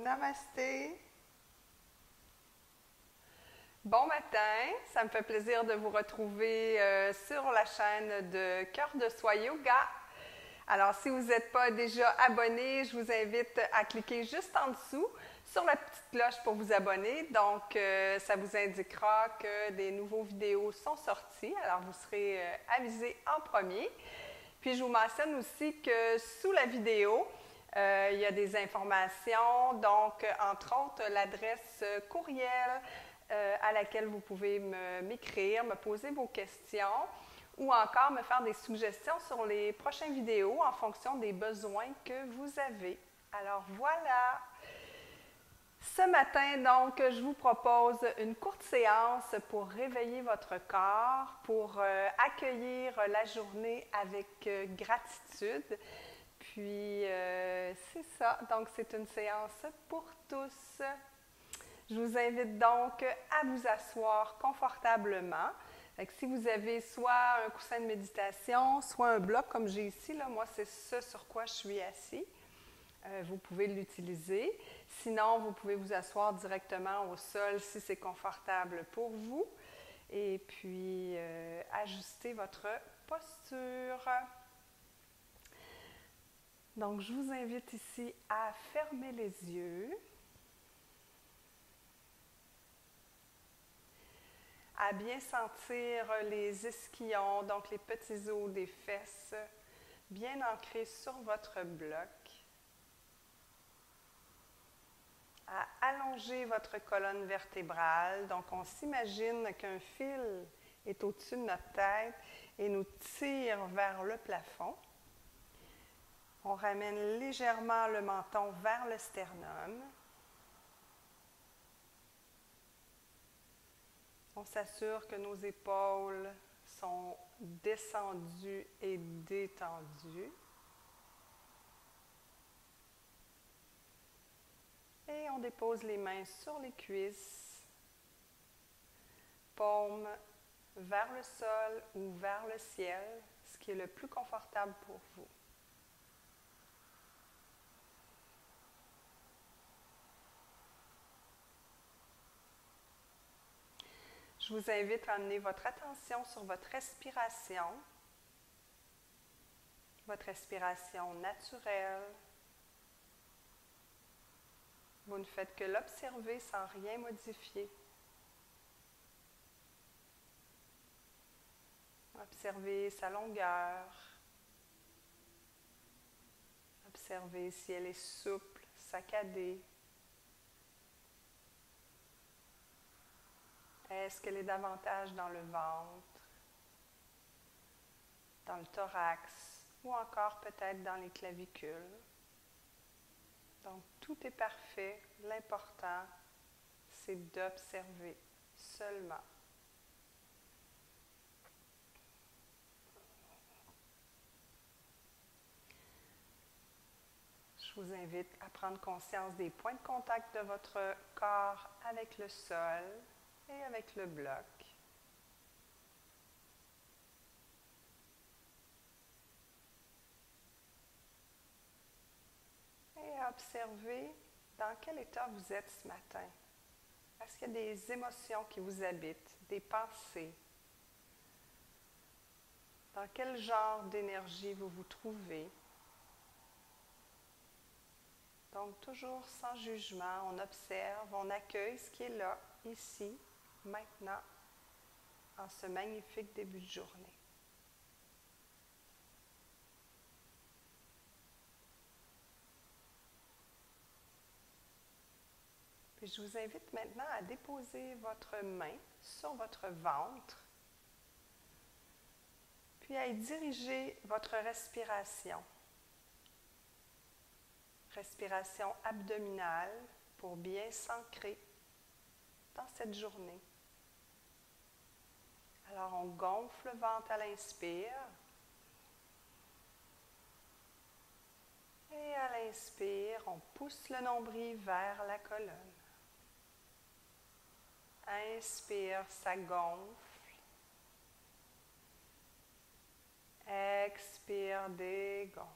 Namasté. Bon matin, ça me fait plaisir de vous retrouver sur la chaîne de Cœur de Soi Yoga. Alors, si vous n'êtes pas déjà abonné, je vous invite à cliquer juste en dessous sur la petite cloche pour vous abonner. Donc, ça vous indiquera que des nouveaux vidéos sont sorties. Alors, vous serez avisé en premier. Puis, je vous mentionne aussi que sous la vidéo, il y a des informations, donc entre autres l'adresse courriel à laquelle vous pouvez m'écrire, me poser vos questions ou encore me faire des suggestions sur les prochaines vidéos en fonction des besoins que vous avez. Alors voilà! Ce matin, donc, je vous propose une courte séance pour réveiller votre corps, pour accueillir la journée avec gratitude. Puis, c'est ça. Donc, c'est une séance pour tous. Je vous invite donc à vous asseoir confortablement. Fait que si vous avez soit un coussin de méditation, soit un bloc comme j'ai ici, là, moi, c'est ce sur quoi je suis assis. Vous pouvez l'utiliser. Sinon, vous pouvez vous asseoir directement au sol si c'est confortable pour vous. Et puis, ajuster votre posture. Donc, je vous invite ici à fermer les yeux, à bien sentir les ischions, donc les petits os des fesses, bien ancrés sur votre bloc, à allonger votre colonne vertébrale. Donc, on s'imagine qu'un fil est au-dessus de notre tête et nous tire vers le plafond. On ramène légèrement le menton vers le sternum. On s'assure que nos épaules sont descendues et détendues. Et on dépose les mains sur les cuisses, paumes vers le sol ou vers le ciel, ce qui est le plus confortable pour vous. Je vous invite à amener votre attention sur votre respiration naturelle. Vous ne faites que l'observer sans rien modifier. Observez sa longueur. Observez si elle est souple, saccadée. Est-ce qu'elle est davantage dans le ventre, dans le thorax ou encore peut-être dans les clavicules? Donc, tout est parfait. L'important, c'est d'observer seulement. Je vous invite à prendre conscience des points de contact de votre corps avec le sol et avec le bloc. Et à observer dans quel état vous êtes ce matin. Est-ce qu'il y a des émotions qui vous habitent, des pensées? Dans quel genre d'énergie vous vous trouvez? Donc, toujours sans jugement, on observe, on accueille ce qui est là, ici, maintenant, en ce magnifique début de journée. Puis je vous invite maintenant à déposer votre main sur votre ventre, puis à y diriger votre respiration. Respiration abdominale pour bien s'ancrer dans cette journée. Alors, on gonfle le ventre à l'inspire. Et à l'inspire, on pousse le nombril vers la colonne. Inspire, ça gonfle. Expire, dégonfle.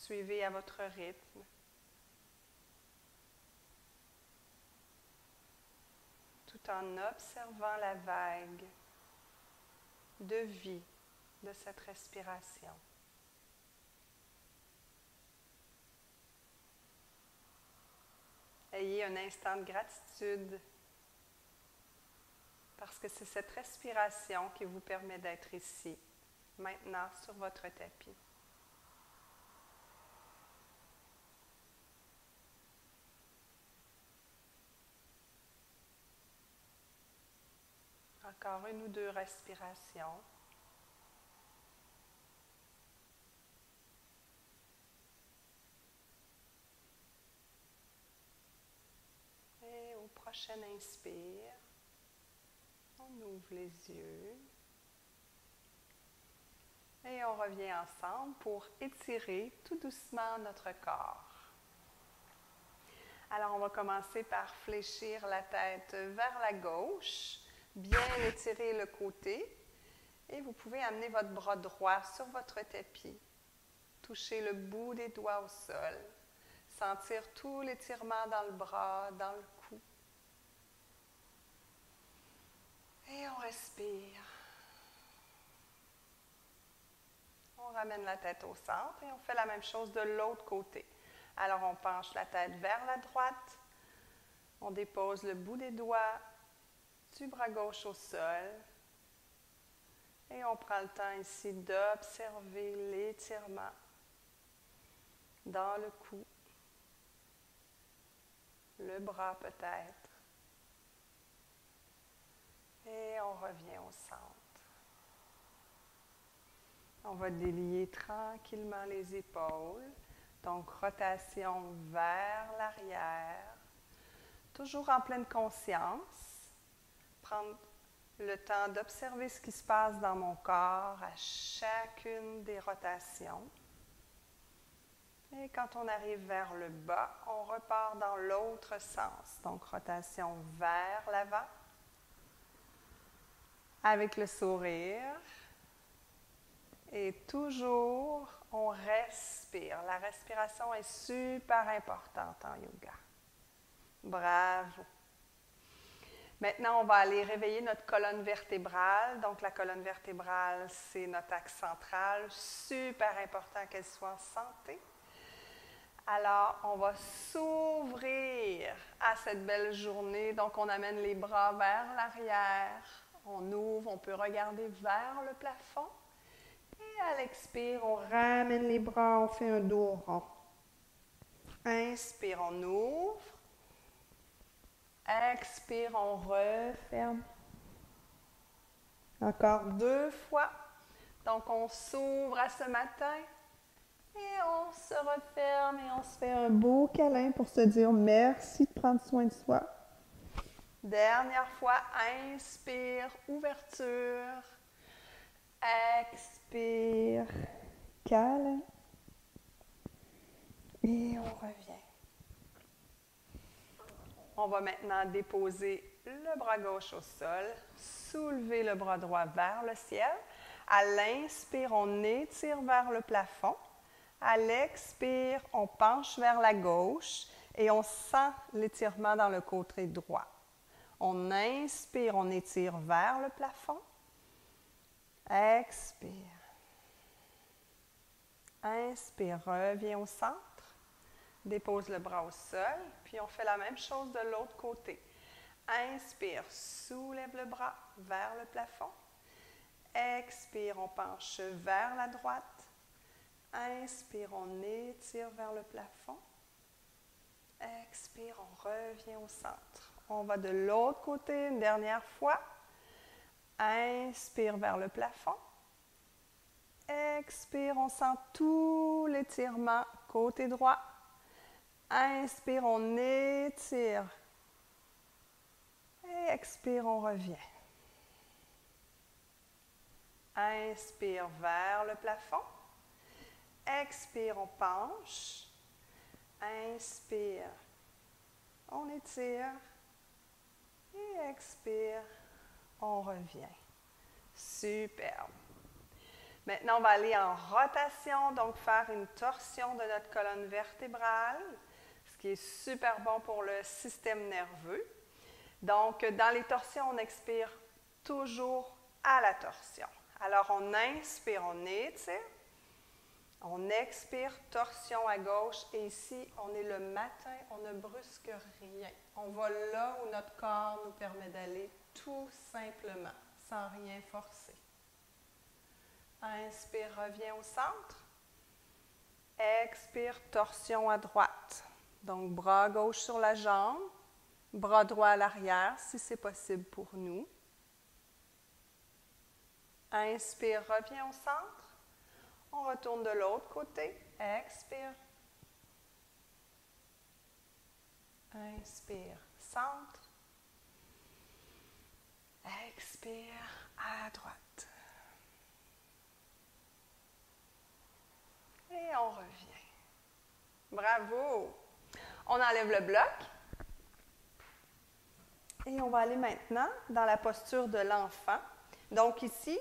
Suivez à votre rythme. Tout en observant la vague de vie de cette respiration. Ayez un instant de gratitude parce que c'est cette respiration qui vous permet d'être ici, maintenant, sur votre tapis. Encore une ou deux respirations. Et au prochain inspire, on ouvre les yeux. Et on revient ensemble pour étirer tout doucement notre corps. Alors, on va commencer par fléchir la tête vers la gauche, bien étirer le côté. Et vous pouvez amener votre bras droit sur votre tapis. Toucher le bout des doigts au sol. Sentir tout l'étirement dans le bras, dans le cou. Et on respire. On ramène la tête au centre et on fait la même chose de l'autre côté. Alors, on penche la tête vers la droite. On dépose le bout des doigts du bras gauche au sol. Et on prend le temps ici d'observer l'étirement dans le cou, le bras peut-être. Et on revient au centre. On va délier tranquillement les épaules. Donc, rotation vers l'arrière. Toujours en pleine conscience. Prendre le temps d'observer ce qui se passe dans mon corps à chacune des rotations. Et quand on arrive vers le bas, on repart dans l'autre sens. Donc, rotation vers l'avant. Avec le sourire. Et toujours, on respire. La respiration est super importante en yoga. Bravo! Maintenant, on va aller réveiller notre colonne vertébrale. Donc, la colonne vertébrale, c'est notre axe central. Super important qu'elle soit en santé. Alors, on va s'ouvrir à cette belle journée. Donc, on amène les bras vers l'arrière. On ouvre, on peut regarder vers le plafond. Et à l'expire, on ramène les bras, on fait un dos rond. Inspire, on ouvre. Expire, on referme. Encore 2 fois. Donc, on s'ouvre à ce matin. Et on se referme et on se fait un beau câlin pour se dire merci de prendre soin de soi. Dernière fois, inspire, ouverture. Expire, câlin. Et on revient. On va maintenant déposer le bras gauche au sol, soulever le bras droit vers le ciel. À l'inspire, on étire vers le plafond. À l'expire, on penche vers la gauche et on sent l'étirement dans le côté droit. On inspire, on étire vers le plafond. Expire. Inspire, reviens au centre. Dépose le bras au sol, puis on fait la même chose de l'autre côté. Inspire, soulève le bras vers le plafond. Expire, on penche vers la droite. Inspire, on étire vers le plafond. Expire, on revient au centre. On va de l'autre côté une dernière fois. Inspire vers le plafond. Expire, on sent tout l'étirement côté droit. Inspire, on étire. Et expire, on revient. Inspire vers le plafond. Expire, on penche. Inspire, on étire. Et expire, on revient. Superbe. Maintenant, on va aller en rotation, donc faire une torsion de notre colonne vertébrale, ce qui est super bon pour le système nerveux. Donc, dans les torsions, on expire toujours à la torsion. Alors, on inspire, on étire. On expire, torsion à gauche. Et ici, on est le matin, on ne brusque rien. On va là où notre corps nous permet d'aller tout simplement, sans rien forcer. Inspire, reviens au centre. Expire, torsion à droite. Donc, bras gauche sur la jambe, bras droit à l'arrière, si c'est possible pour nous. Inspire, reviens au centre. On retourne de l'autre côté. Expire. Inspire, centre. Expire, à droite. Et on revient. Bravo! On enlève le bloc. Et on va aller maintenant dans la posture de l'enfant. Donc ici,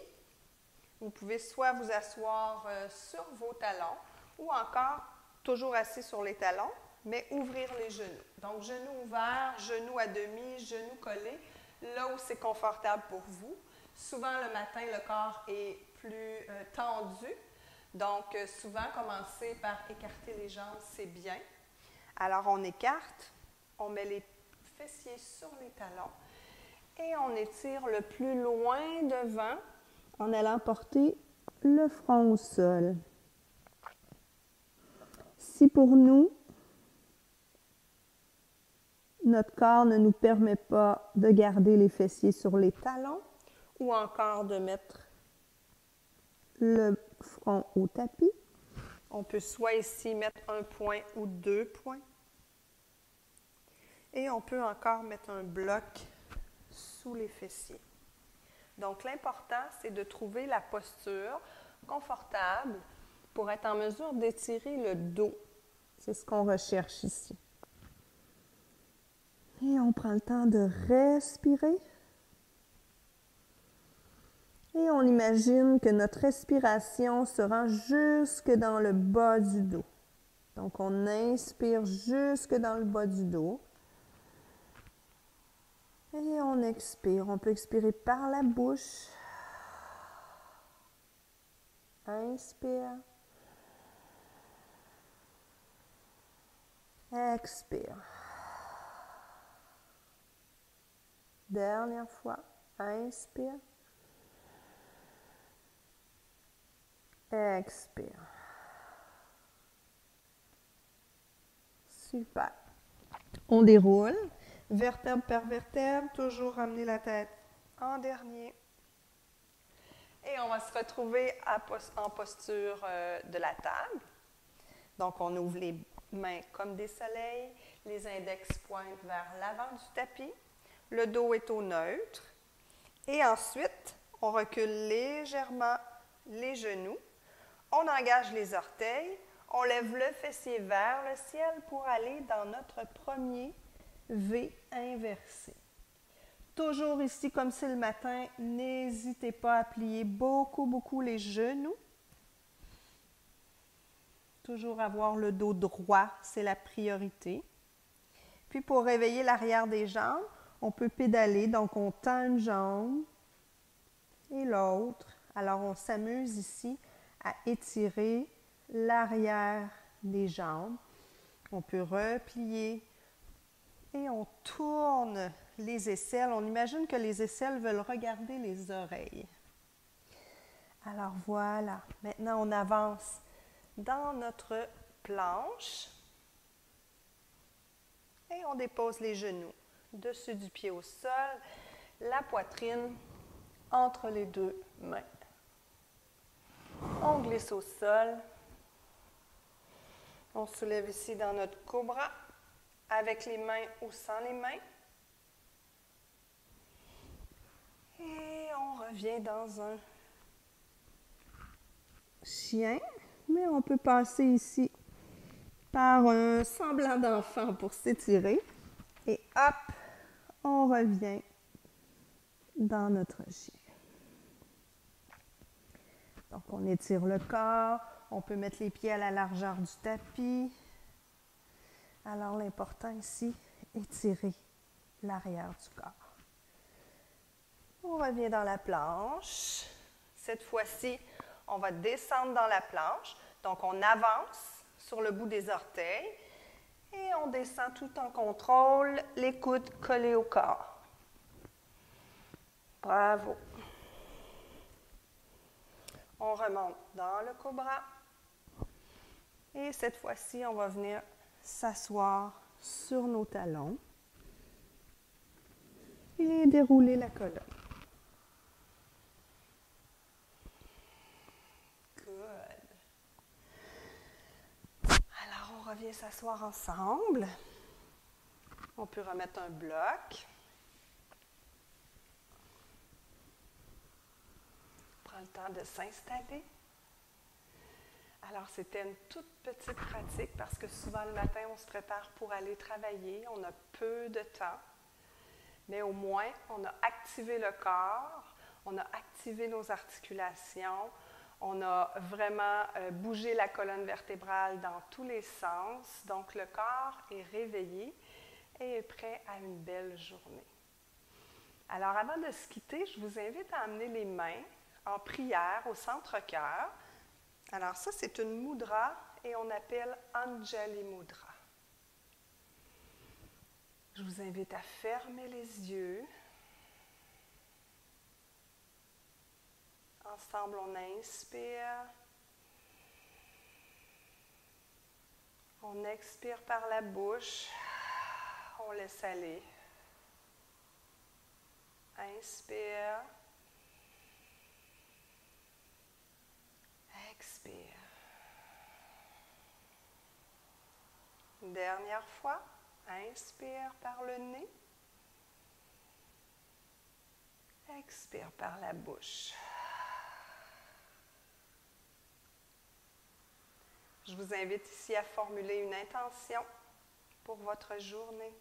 vous pouvez soit vous asseoir sur vos talons ou encore toujours assis sur les talons, mais ouvrir les genoux. Donc, genoux ouverts, genoux à demi, genoux collés, là où c'est confortable pour vous. Souvent, le matin, le corps est plus tendu. Donc, souvent, commencer par écarter les jambes, c'est bien. Alors, on écarte, on met les fessiers sur les talons et on étire le plus loin devant en allant porter le front au sol. Si pour nous, notre corps ne nous permet pas de garder les fessiers sur les talons ou encore de mettre le front au tapis, on peut soit ici mettre un point ou 2 points. Et on peut encore mettre un bloc sous les fessiers. Donc, l'important, c'est de trouver la posture confortable pour être en mesure d'étirer le dos. C'est ce qu'on recherche ici. Et on prend le temps de respirer. Et on imagine que notre respiration se rend jusque dans le bas du dos. Donc, on inspire jusque dans le bas du dos. Et on expire. On peut expirer par la bouche. Inspire. Expire. Dernière fois. Inspire. Expire. Super. On déroule. Vertèbre par vertèbre, toujours ramener la tête en dernier. Et on va se retrouver en posture de la table. Donc, on ouvre les mains comme des soleils. Les index pointent vers l'avant du tapis. Le dos est au neutre. Et ensuite, on recule légèrement les genoux. On engage les orteils. On lève le fessier vers le ciel pour aller dans notre premier V inversé. Toujours ici, comme c'est le matin, n'hésitez pas à plier beaucoup les genoux. Toujours avoir le dos droit, c'est la priorité. Puis pour réveiller l'arrière des jambes, on peut pédaler, donc on tend une jambe et l'autre. Alors on s'amuse ici à étirer l'arrière des jambes. On peut replier. Et on tourne les aisselles. On imagine que les aisselles veulent regarder les oreilles. Alors voilà. Maintenant, on avance dans notre planche. Et on dépose les genoux dessus du pied au sol. La poitrine entre les deux mains. On glisse au sol. On soulève ici dans notre cobra. Avec les mains ou sans les mains. Et on revient dans un chien. Mais on peut passer ici par un semblant d'enfant pour s'étirer. Et hop, on revient dans notre chien. Donc, on étire le corps. On peut mettre les pieds à la largeur du tapis. Alors, l'important ici, étirer l'arrière du corps. On revient dans la planche. Cette fois-ci, on va descendre dans la planche. Donc, on avance sur le bout des orteils et on descend tout en contrôle, les coudes collés au corps. Bravo. On remonte dans le cobra. Et cette fois-ci, on va venir s'asseoir sur nos talons et dérouler la colonne. Good. Alors, on revient s'asseoir ensemble. On peut remettre un bloc. On prend le temps de s'installer. Alors, c'était une toute petite pratique parce que souvent le matin, on se prépare pour aller travailler. On a peu de temps. Mais au moins, on a activé le corps, on a activé nos articulations, on a vraiment bougé la colonne vertébrale dans tous les sens. Donc, le corps est réveillé et est prêt à une belle journée. Alors, avant de se quitter, je vous invite à amener les mains en prière au centre-cœur. Alors ça, c'est une mudra et on appelle Anjali Mudra. Je vous invite à fermer les yeux. Ensemble, on inspire. On expire par la bouche. On laisse aller. Inspire. Expire. Une dernière fois. Inspire par le nez. Expire par la bouche. Je vous invite ici à formuler une intention pour votre journée.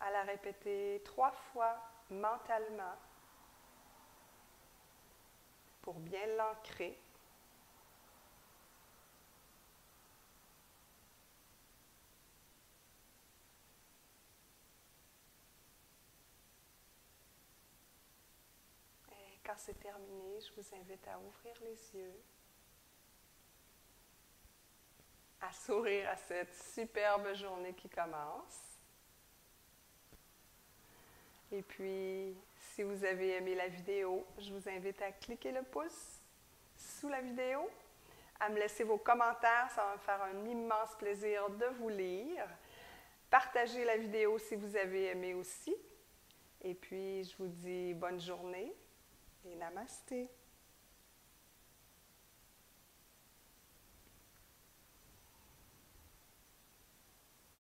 À la répéter 3 fois mentalement pour bien l'ancrer. Et quand c'est terminé, je vous invite à ouvrir les yeux, à sourire à cette superbe journée qui commence. Et puis, si vous avez aimé la vidéo, je vous invite à cliquer le pouce sous la vidéo, à me laisser vos commentaires, ça va me faire un immense plaisir de vous lire. Partagez la vidéo si vous avez aimé aussi. Et puis, je vous dis bonne journée et namasté.